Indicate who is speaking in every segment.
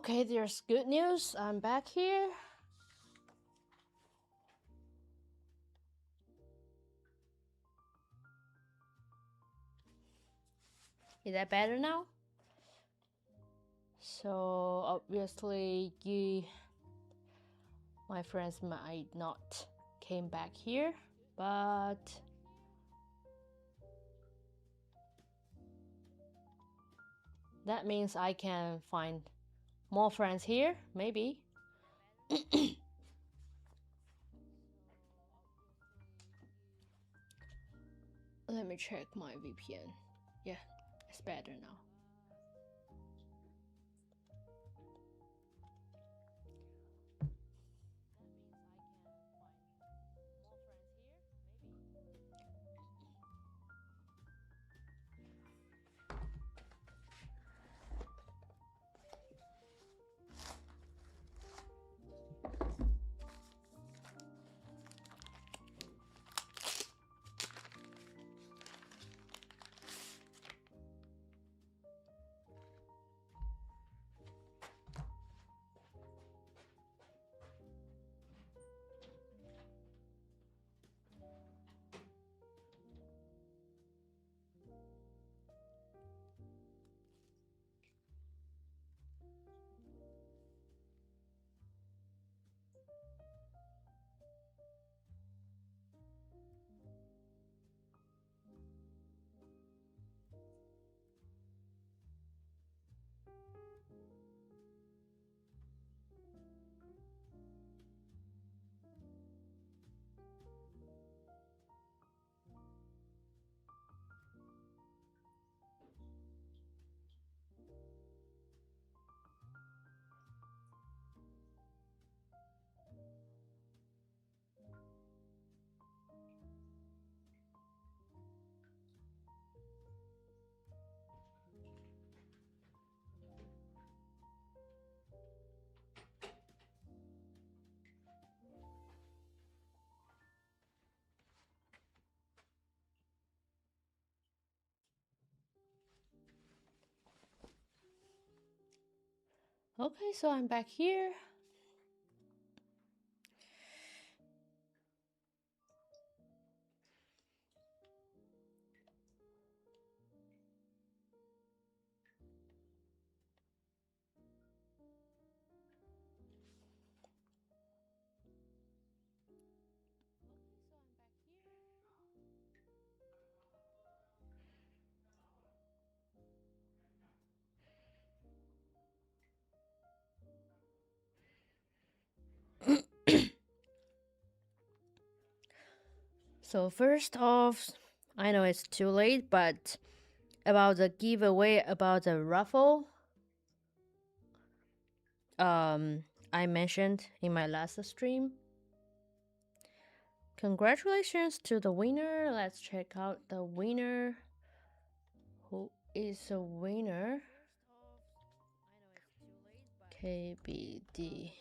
Speaker 1: Okay, there's good news. I'm back here. Is that better now? So obviously my friends might not came back here, but that means I can find more friends here, maybe. Let me check my VPN. Yeah, it's better now. Okay, so I'm back here. So first off, I know it's too late, but about the giveaway about the raffle, I mentioned in my last stream. Congratulations to the winner. Let's check out the winner. Who is the winner? KBD.2.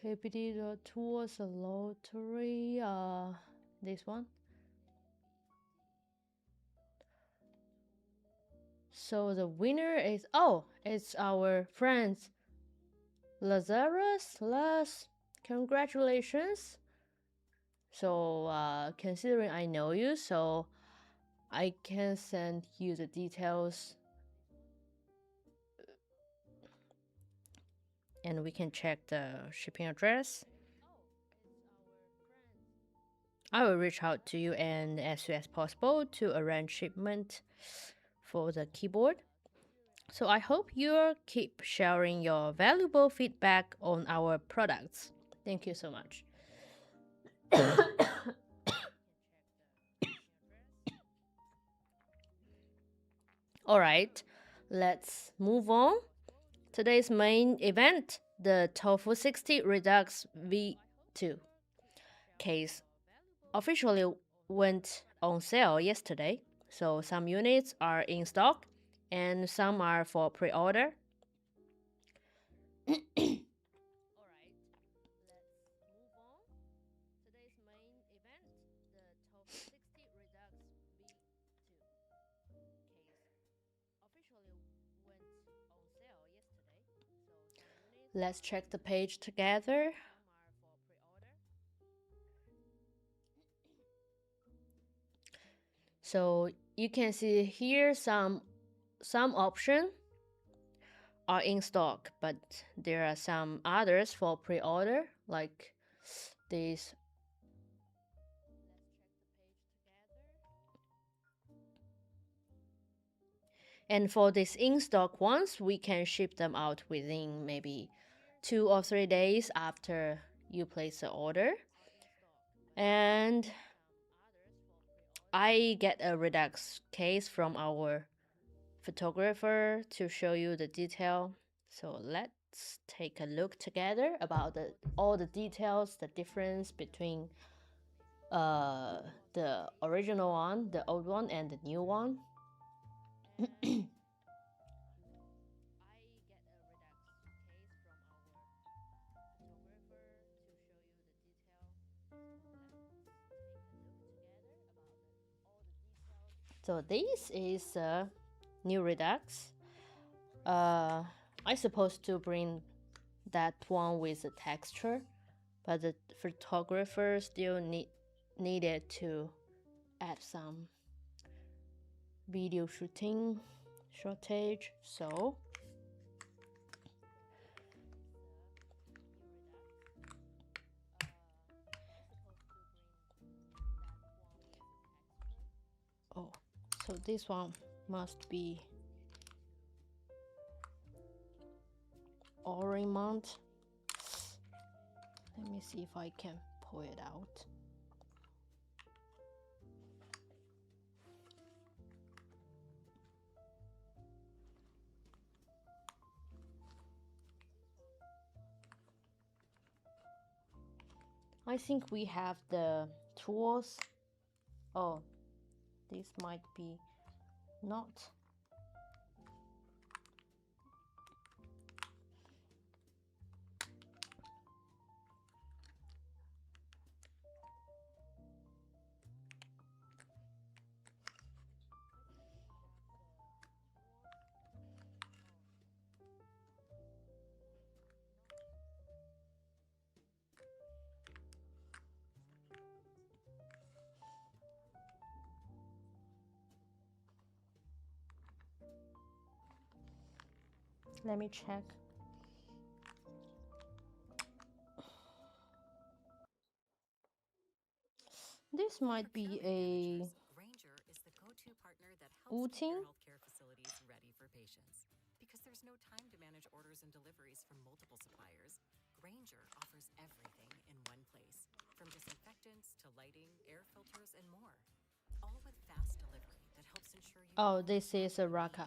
Speaker 1: KBD.2 was a lottery. This one. So the winner is it's our friends Lazarus. Congratulations. So considering I know you, so I can send you the details and we can check the shipping address. I will reach out to you and as soon as possible to arrange shipment for the keyboard. So I hope you'll keep sharing your valuable feedback on our products. Thank you so much. Alright, let's move on. Today's main event, the Tofu60 Redux V2 case, officially went on sale yesterday. So some units are in stock and some are for pre-order. Let's check the page together. So you can see here some options are in stock, but there are some others for pre-order, like these. And for these in-stock ones, we can ship them out within maybe 2 or 3 days after you place the order. And I get a Redux case from our photographer to show you the detail. So let's take a look together about all the details, the difference between the original one, the old one, and the new one. So this is a new Redux. I supposed to bring that one with the texture, but the photographer still needed to add some video shooting shortage. So so this one must be orange mount. Let me see if I can pull it out. I think we have the tools. Oh, this might be not. Let me check. This might be a Wuting.
Speaker 2: Healthcare facilities ready for patients. Because there's no time to manage orders and deliveries from multiple suppliers, Granger offers everything in one place, from disinfectants to lighting, air filters, and more. All with fast delivery that helps ensure you.
Speaker 1: Oh, this is a Raka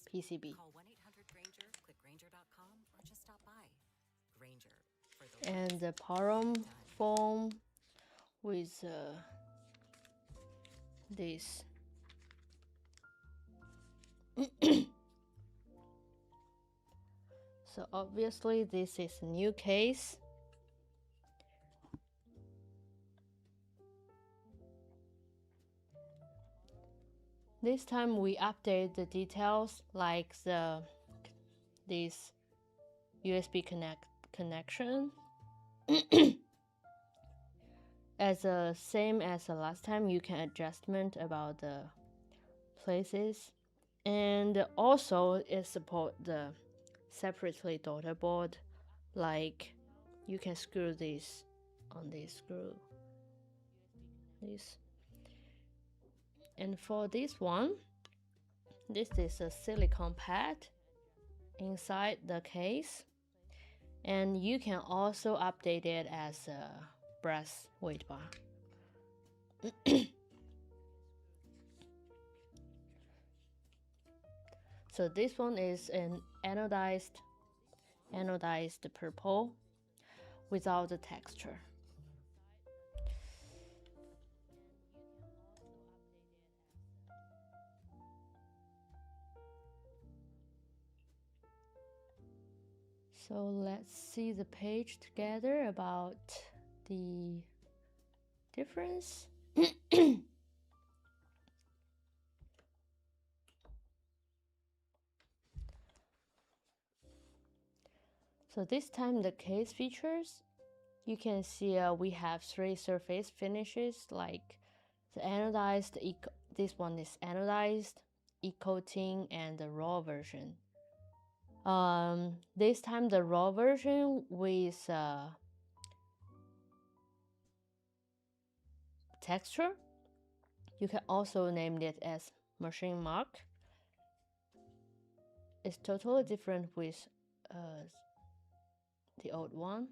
Speaker 1: PCB.
Speaker 2: Call 1-800-GRANGER, click Granger.com, or just stop by. Granger.
Speaker 1: And the parum foam with this. So obviously this is a new case. This time we update the details like this USB connection. As same as the last time, you can adjustment about the places, and also it support the separately daughter board, like you can screw this on this screw, this. And for this one, this is a silicone pad inside the case, and you can also update it as a brass weight bar. So this one is an anodized purple without the texture. So let's see the page together about the difference. So this time the case features, you can see we have 3 surface finishes, like the anodized, this one is anodized, e-coating, and the raw version. This time the raw version with texture. You can also name it as machine mark. It's totally different with the old one.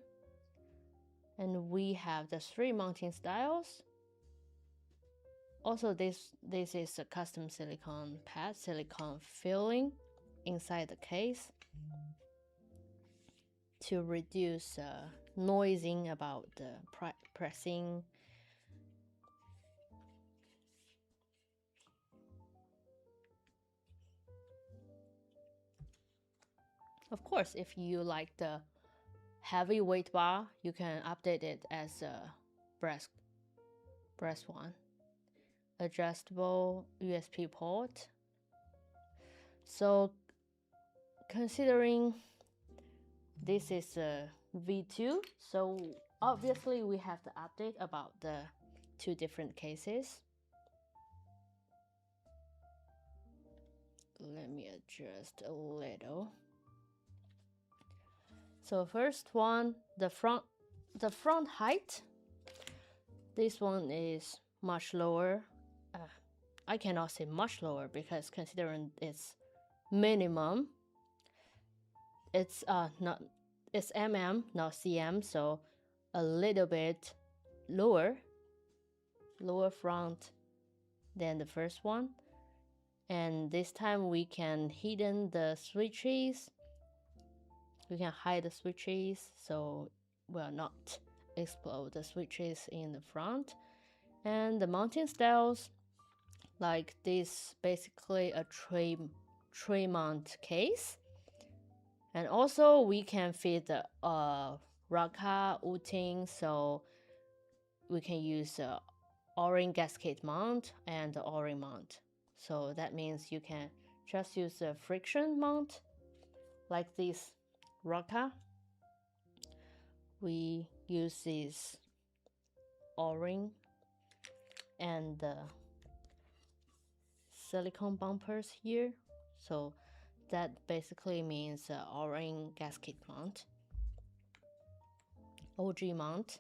Speaker 1: And we have the 3 mounting styles. Also, this is a custom silicone pad, silicone filling inside the case to reduce noising about the pressing. Of course, if you like the heavy weight bar, you can update it as a breast one. Adjustable USB port. So considering this is a V2, so obviously we have to update about the 2 different cases. Let me adjust a little. So first one, the front height. This one is much lower. I cannot say much lower because considering it's minimum, it's it's mm, not cm, so a little bit lower front than the first one. And this time we can hidden the switches. We can hide the switches so will not explode the switches in the front. And the mounting styles, like this, basically a tray mount case. And also we can fit the Raka Uting, so we can use O-ring gasket mount and the O-ring mount. So that means you can just use a friction mount like this Raka. We use this O-ring and the silicone bumpers here. So that basically means O-ring gasket mount, OG mount.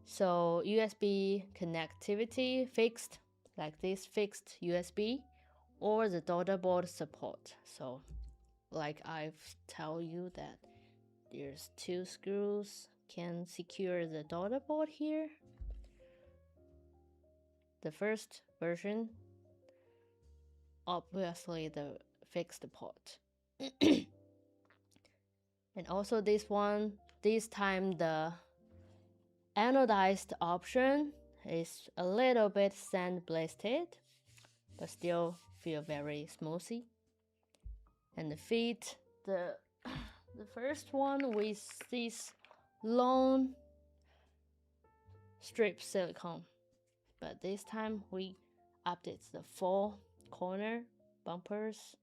Speaker 1: So USB connectivity fixed, like this fixed USB, or the daughter board support. So like I've tell you that there's 2 screws can secure the daughter board here. The first version, obviously the fixed port. And also this one, this time the anodized option is a little bit sandblasted, but still feel very smoothie. And the feet, the first one with this long strip silicone, but this time we update the 4 corner bumpers.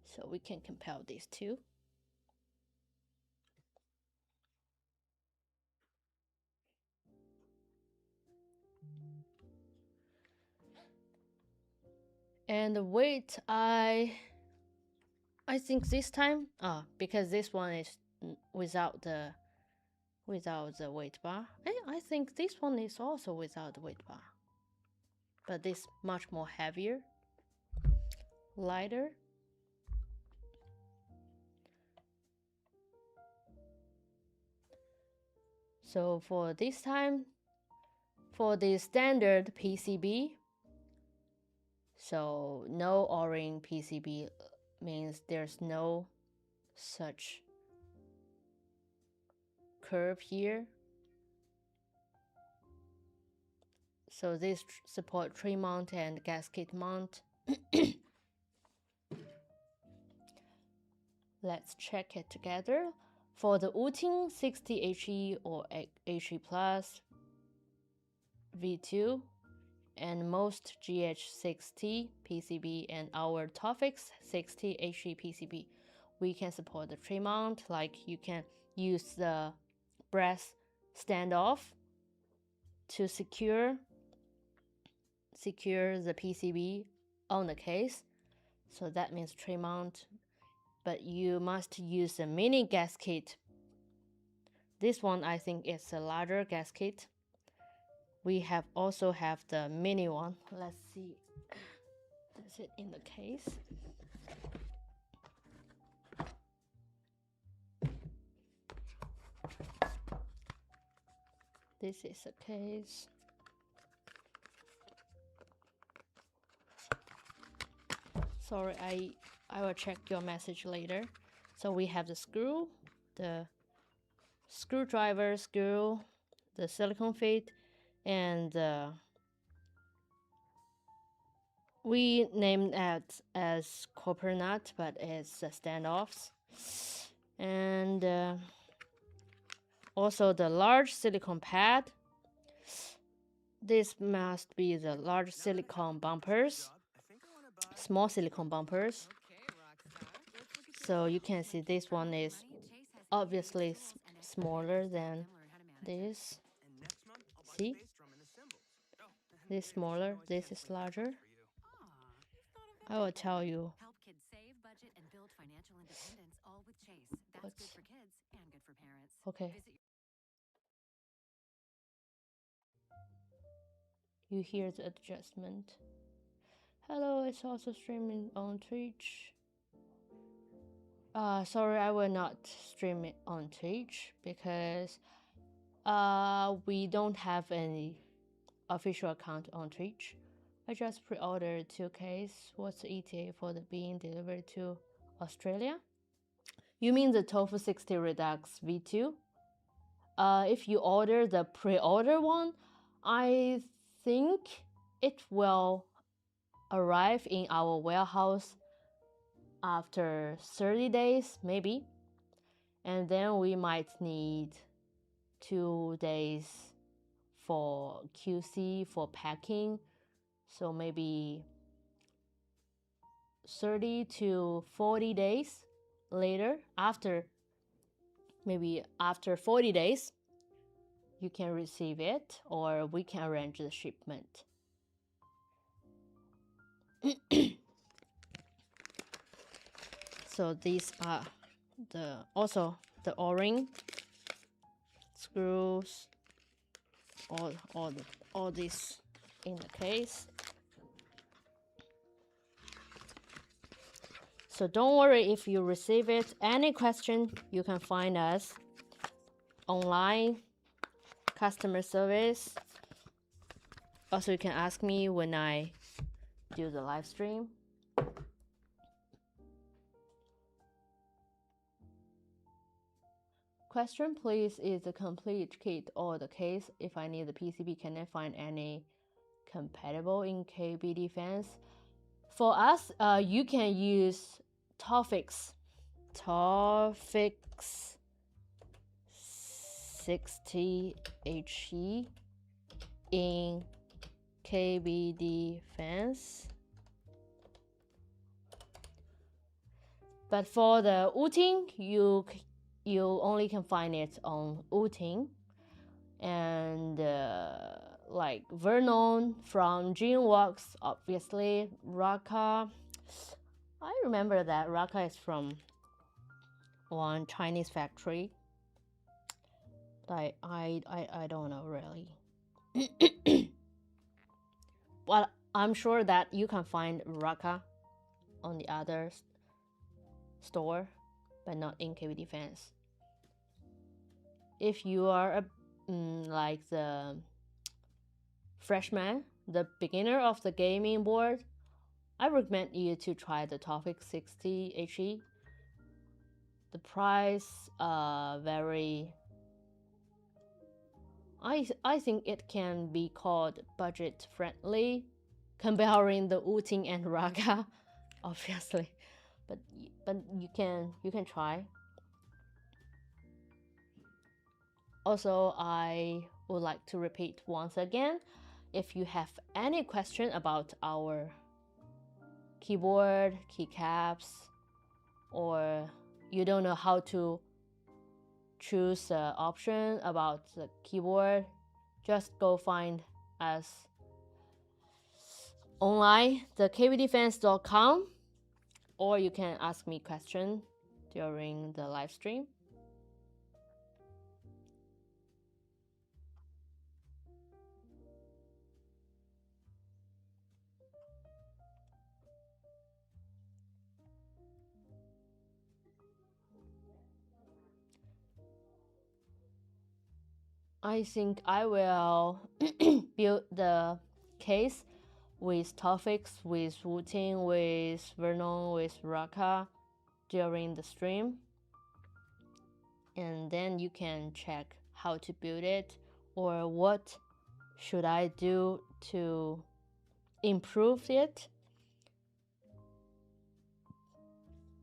Speaker 1: So we can compare these 2. And the weight, I think this time, because this one is without the weight bar. I think this one is also without the weight bar, but this much more heavier, lighter. So for this time, for the standard PCB, so no O-ring PCB means there's no such curve here. So this support tray mount and gasket mount. Let's check it together. For the Tofu60 HE or HE Plus V2, and most GH60 PCB and our Tofu60 HE PCB, we can support the tray mount. Like you can use the brass standoff to secure the PCB on the case. So that means tray mount, but you must use a mini gasket. This one I think is a larger gasket. We also have the mini one. Let's see. Is it in the case? This is a case. Sorry, I will check your message later. So we have the screw, the screwdriver screw, the silicone feet, and we named it as copper nut, but it's standoffs. And also the large silicone pad. This must be the large silicone bumpers, small silicone bumpers. So you can see this one is obviously smaller than this. See? This is smaller, this is larger. I will tell you.
Speaker 2: Help kids save, budget, and build financial independence, all with Chase. That's good for kids and good for parents.
Speaker 1: Okay. You hear the adjustment. Hello, it's also streaming on Twitch. Sorry, I will not stream it on Twitch because we don't have any official account on Twitch. I just pre-ordered 2 cases. What's the ETA for the being delivered to Australia? You mean the Tofu60 Redux V2? If you order the pre-order one, I think it will arrive in our warehouse after 30 days, maybe. And then we might need 2 days for QC, for packing. So maybe 30 to 40 days later, maybe after 40 days, you can receive it, or we can arrange the shipment. So these are also the O-ring screws, all this in the case. So don't worry if you receive it. Any question, you can find us online, customer service. Also, you can ask me when I do the live stream. Question, please, is the complete kit or the case? If I need the PCB, can I find any compatible in KBDfans? For us, you can use Tofu60 HE in KBDfans. But for the Wooting, you only can find it on Wooting. And like Vernon from Dreamworks, obviously. Raka, I remember that Raka is from one Chinese factory. Like I don't know really. But I'm sure that you can find Raka on the other store, but not in KBDfans. If you are a like the freshman, the beginner of the gaming board, I recommend you to try the Tofu60 HE. The price very, I think it can be called budget friendly, comparing the Wooting and Raga, obviously, but you can try. Also, I would like to repeat once again, If you have any question about our keyboard, keycaps, or you don't know how to choose an option about the keyboard, just go find us online, the KBDfans.com, or you can ask me question during the live stream. I think I will build the case with topics, with Wu-Ting, with Vernon, with Raka during the stream. And then you can check how to build it or what should I do to improve it.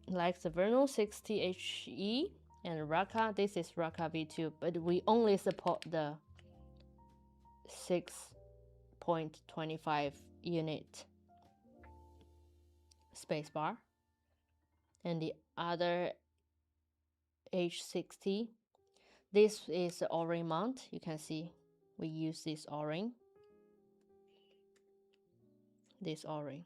Speaker 1: Like the Vernon 60 HE and Raka, this is Raka V2, but we only support the 6.25 unit spacebar. And the other H60, this is the O-ring mount. You can see we use this O-ring. This O-ring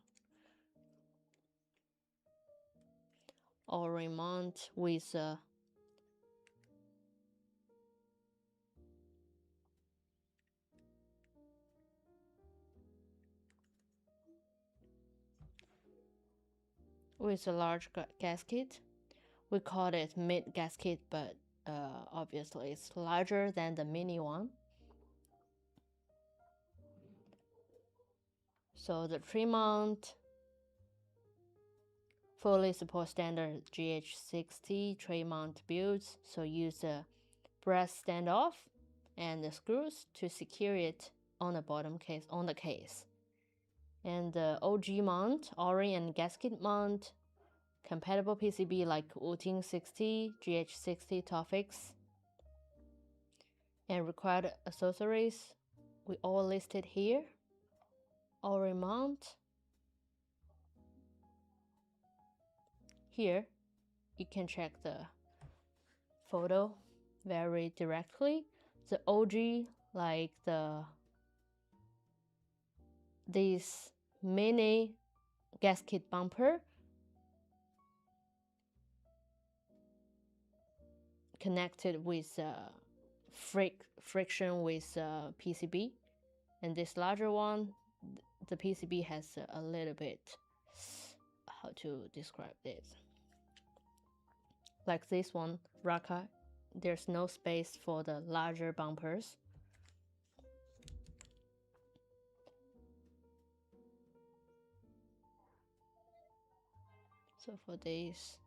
Speaker 1: mount with a large gasket. We call it mid gasket, but obviously it's larger than the mini one. So the tree mount fully support standard GH60 tray mount builds, so use the brass standoff and the screws to secure it on the bottom case, on the case. And the OG mount, O-ring and gasket mount, compatible PCB like Wu-Ting60, GH60 topics, and required accessories we all listed here. O-ring mount. Here you can check the photo very directly. The OG, like this mini gasket bumper connected with friction with PCB, and this larger one, the PCB has a little bit, how to describe this, like this one, Raka, there's no space for the larger bumpers. So for this,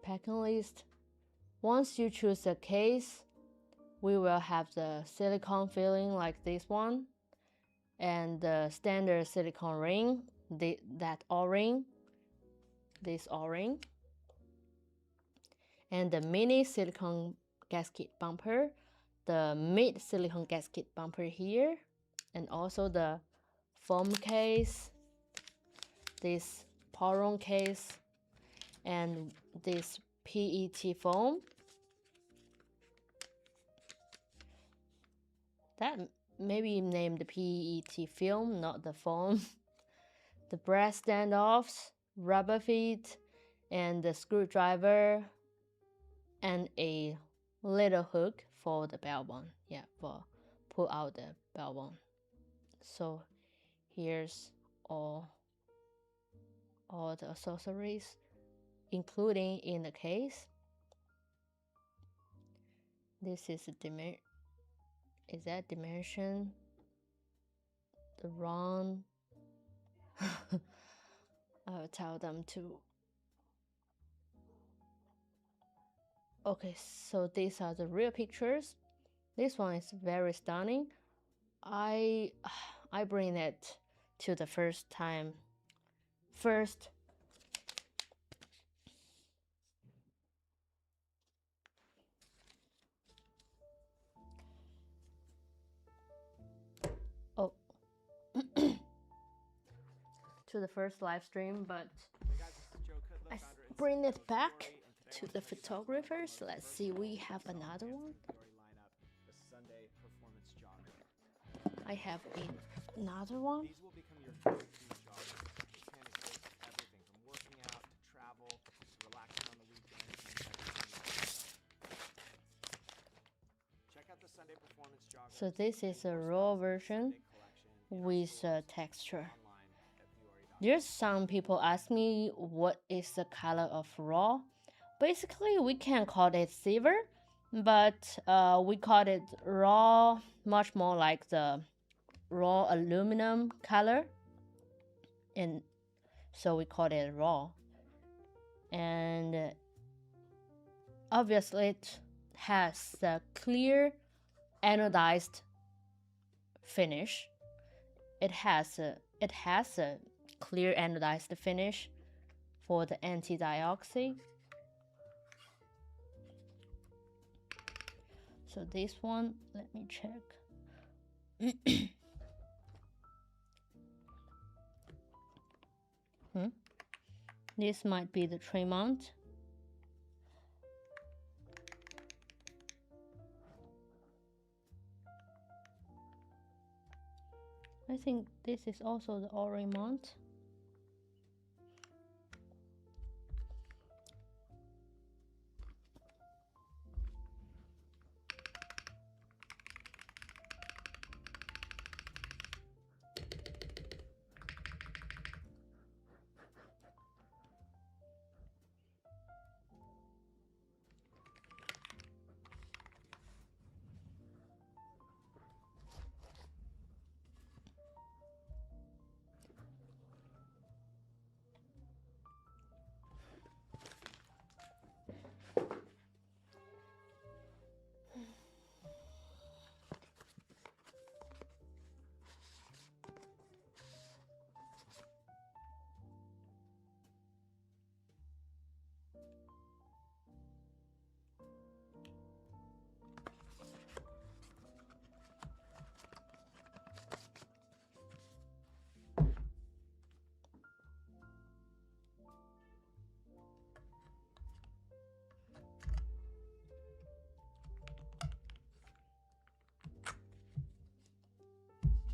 Speaker 1: packing list, once you choose a case, we will have the silicone filling like this one, and the standard silicone ring, that O-ring, this O-ring, and the mini silicone gasket bumper, the mid silicone gasket bumper here, and also the foam case, this Poron case, and this PET foam. That maybe named PET film, not the foam. The brass standoffs, rubber feet, and the screwdriver, and a little hook for the bell bone. Yeah, for pull out the bell bone. So here's all the accessories, including in the case. This is a is that dimension the wrong? I will tell them to. Okay, so these are the real pictures. This one is very stunning. I bring it to the first time. to the first live stream, but
Speaker 3: Hey guys, this is Joe Kudlow,
Speaker 1: I
Speaker 3: founder and
Speaker 1: bring
Speaker 3: CEO
Speaker 1: it
Speaker 3: of
Speaker 1: back
Speaker 3: Fiore, and today
Speaker 1: to
Speaker 3: I
Speaker 1: the
Speaker 3: want to tell you guys about
Speaker 1: photographers.
Speaker 3: the
Speaker 1: Let's
Speaker 3: most
Speaker 1: see, we
Speaker 3: versatile
Speaker 1: have
Speaker 3: song
Speaker 1: another one.
Speaker 3: in the Fiore lineup, the Sunday Performance Jogger.
Speaker 1: I have another one.
Speaker 3: These will become your go-to joggers. This can equate to everything from working out to travel to relaxing on the weekends and check out the Sunday Performance Jogger.
Speaker 1: So this is a raw version with texture. There's some people ask me what is the color of raw. Basically, we can call it silver, but we call it raw, much more like the raw aluminum color, and so we call it raw. And obviously, it has the clear anodized finish. It has a clear anodized finish for the anti-dioxide. So this one, let me check. This might be the tray mount. I think this is also the O-ring mount.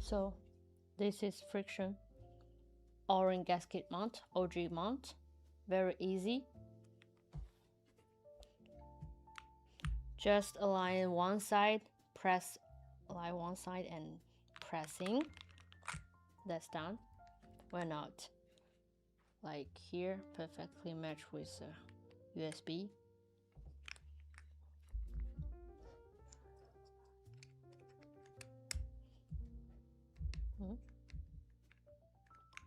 Speaker 1: So this is friction O-ring gasket mount, OG mount, very easy. Just align one side, align one side and pressing. That's done. Why not? Like here, perfectly match with USB.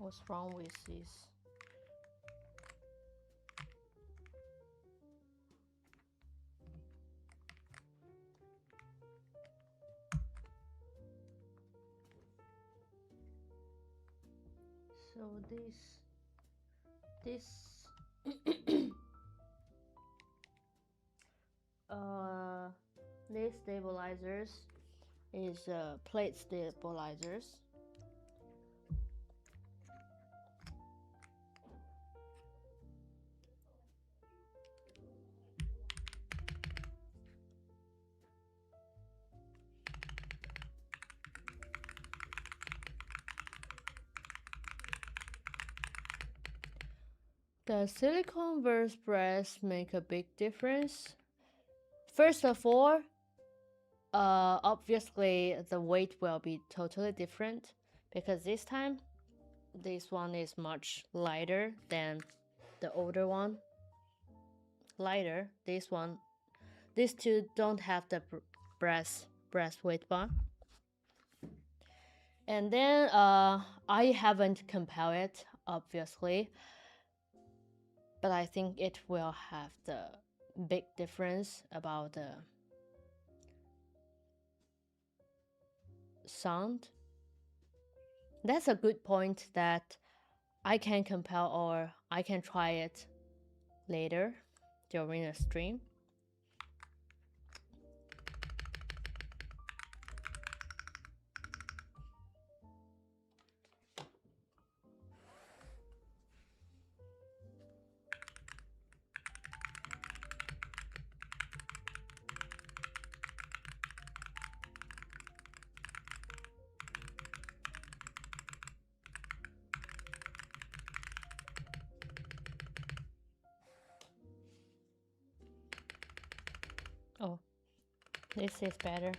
Speaker 1: What's wrong with this? So these stabilizers is plate stabilizers. Does silicone versus brass make a big difference? First of all, obviously the weight will be totally different because this time this one is much lighter than the older one. Lighter. These two don't have the brass weight bar. And then I haven't compared it, obviously, but I think it will have the big difference about the sound. That's a good point that I can compare, or I can try it later during a stream. This is better.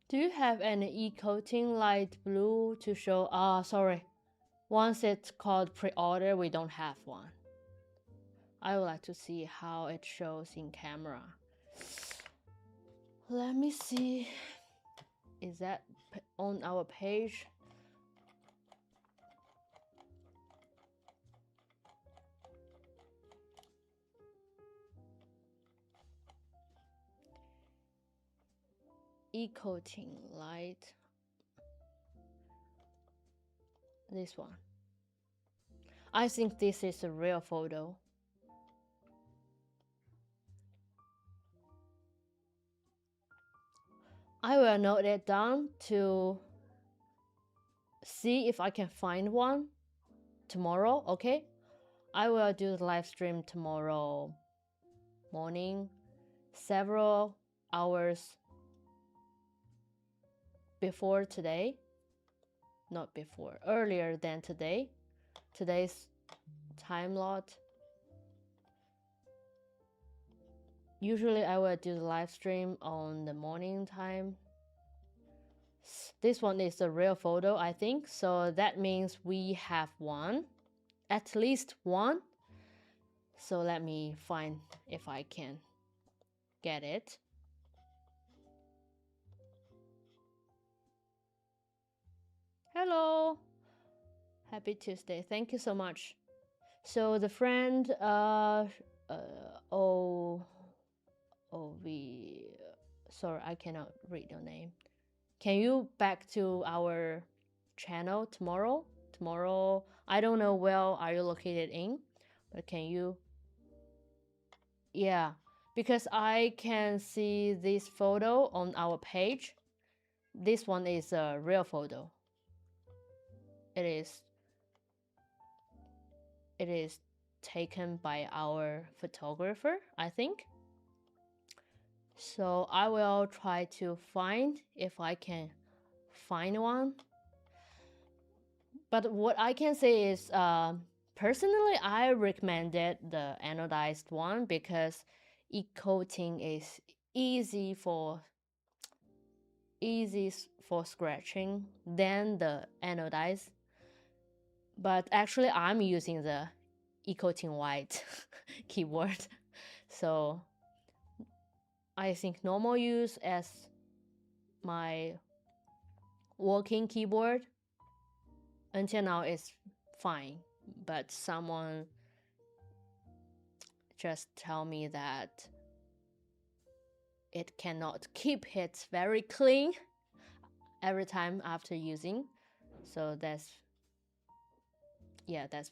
Speaker 1: Do you have any e-coating light blue to show? Sorry. Once it's called pre-order, we don't have one. I would like to see how it shows in camera. Let me see. Is that on our page? E-coating light. This one. I think this is a real photo. I will note it down to see if I can find one tomorrow, okay? I will do the live stream tomorrow morning, several hours before today. Not before, earlier than today. Today's time lot. Usually I will do the live stream on the morning time. This one is a real photo, I think. So that means we have one, at least one. So let me find if I can get it. Hello. Happy Tuesday. Thank you so much. So the friend sorry, I cannot read your name. Can you back to our channel tomorrow? Tomorrow, I don't know where are you located in, but can you? Yeah, because I can see this photo on our page. This one is a real photo. It is taken by our photographer, I think. So I will try to find if I can find one. But what I can say is, personally, I recommended the anodized one because e-coating is easy for scratching than the anodized. But actually, I'm using the e-coating white keyboard, so I think normal use as my working keyboard until now is fine. But someone just tell me that it cannot keep it very clean every time after using. So that's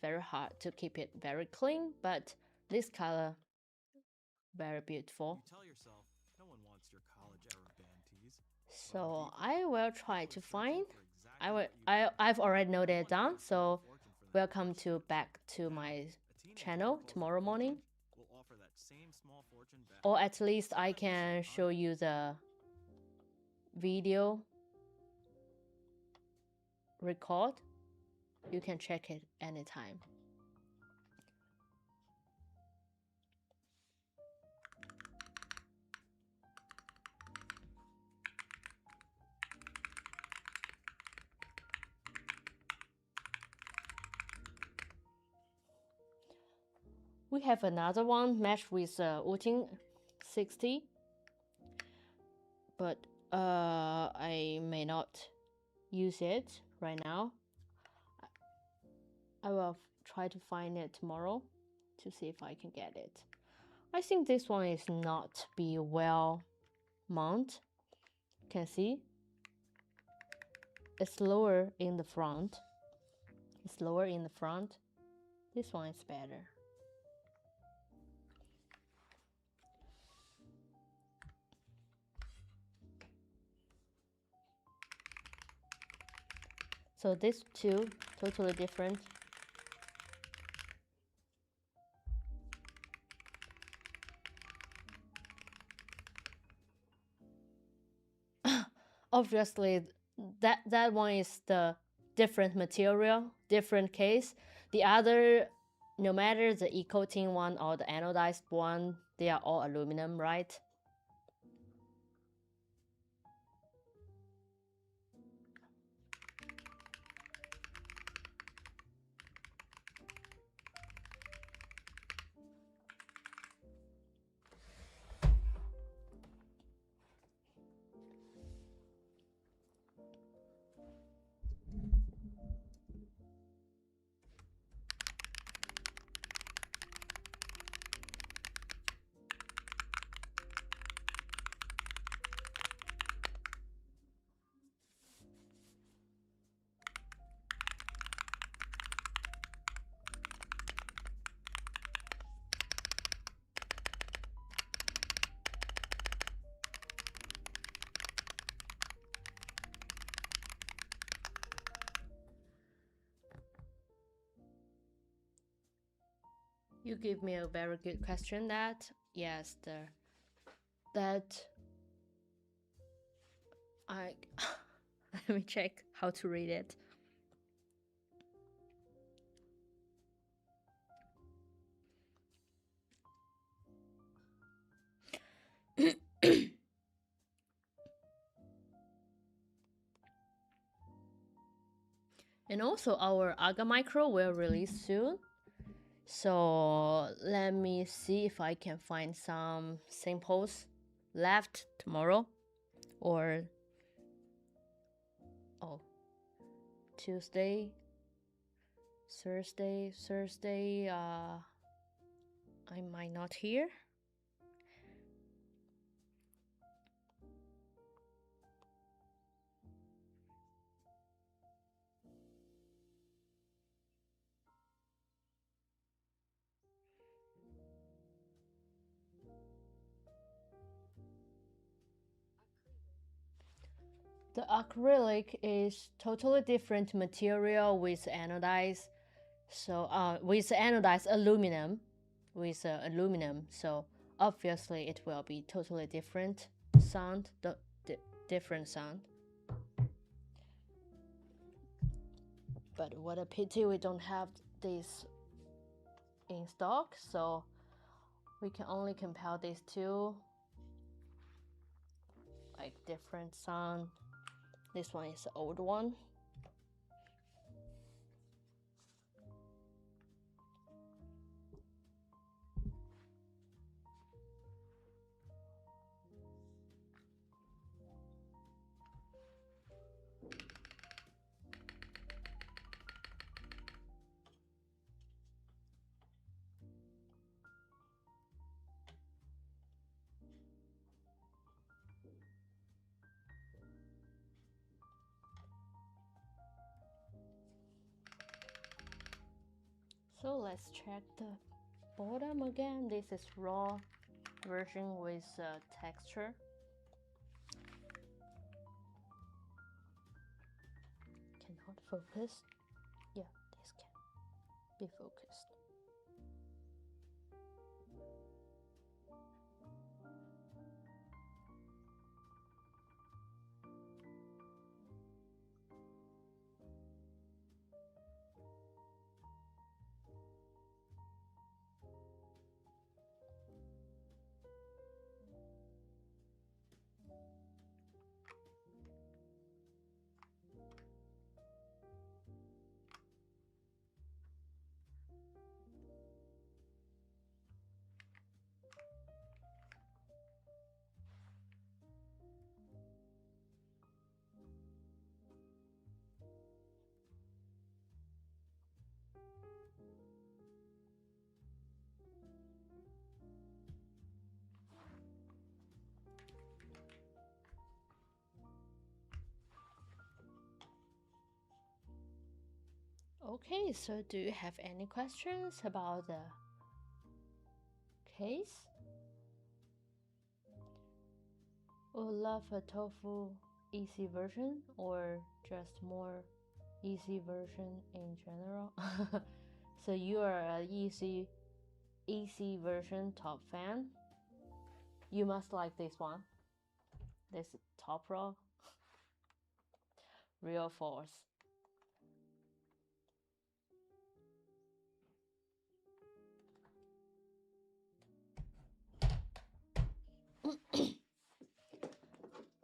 Speaker 1: very hard to keep it very clean, but this color very beautiful.
Speaker 3: You tell yourself no one wants your college era band tees.
Speaker 1: So I will try to find. I've already noted it down. So welcome to back to my channel tomorrow morning. Or at least I can show you the video record. You can check it anytime. We have another one matched with Tofu60, but I may not use it right now. I will try to find it tomorrow to see if I can get it. I think this one is not be well mount. Can see it's lower in the front. It's lower in the front. This one is better. So these two totally different. Obviously, that one is the different material, different case. The other, no matter the e-coating one or the anodized one, they are all aluminum, right? You give me a very good question. That yes, that I let me check how to read it. And also our Aga Micro will release soon. So let me see if I can find some samples left tomorrow or Tuesday, Thursday, I might not hear. The acrylic is totally different material with anodized, so with anodized aluminum, so obviously it will be totally different sound, different sound. But what a pity we don't have this in stock, so we can only compare these two, like different sound. This one is the old one. So let's check the bottom again. This is raw version with texture. Cannot focus. Yeah, this can be focused. Okay, so do you have any questions about the case? Would love a tofu easy version or just more easy version in general? So you are a easy version top fan. You must like this one. This top row. Real force.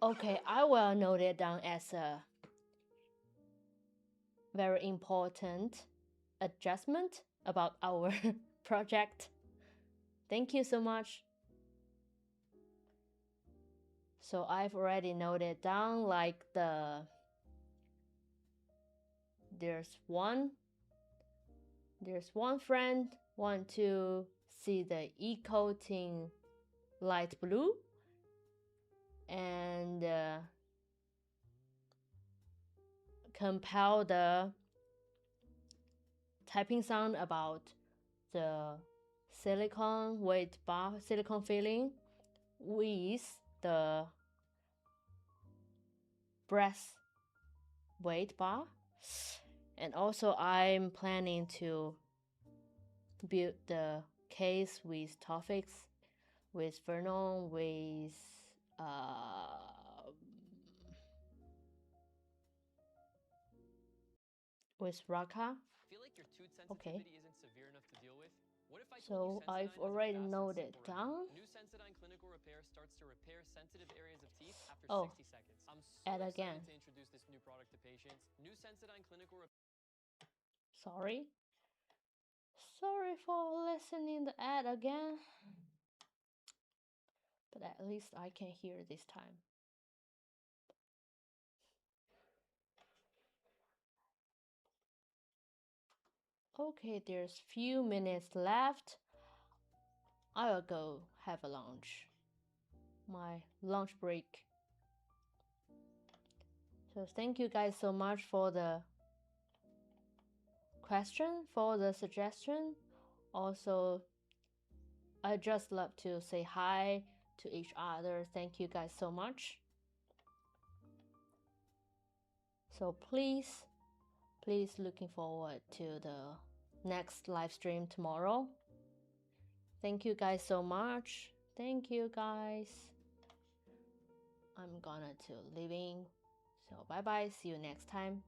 Speaker 1: Okay, I will note it down as a very important adjustment about our project. Thank you so much. So I've already noted down like there's one friend want to see the e-coating light blue, and compile the typing sound about the silicone weight bar, silicone filling with the breast weight bar. And also I'm planning to build the case with Tofu60, with Vernon, with Raka. Okay. So I've already noted down. Oh, add again. Sorry. Sorry for listening the ad again. But at least I can hear this time. Okay, there's few minutes left. I will go have a lunch. My lunch break. So thank you guys so much for the question, for the suggestion. Also, I just love to say hi to each other. Thank you guys so much. So please looking forward to the next live stream tomorrow. Thank you guys so much. Thank you guys. I'm gonna to leaving. So bye bye. See you next time.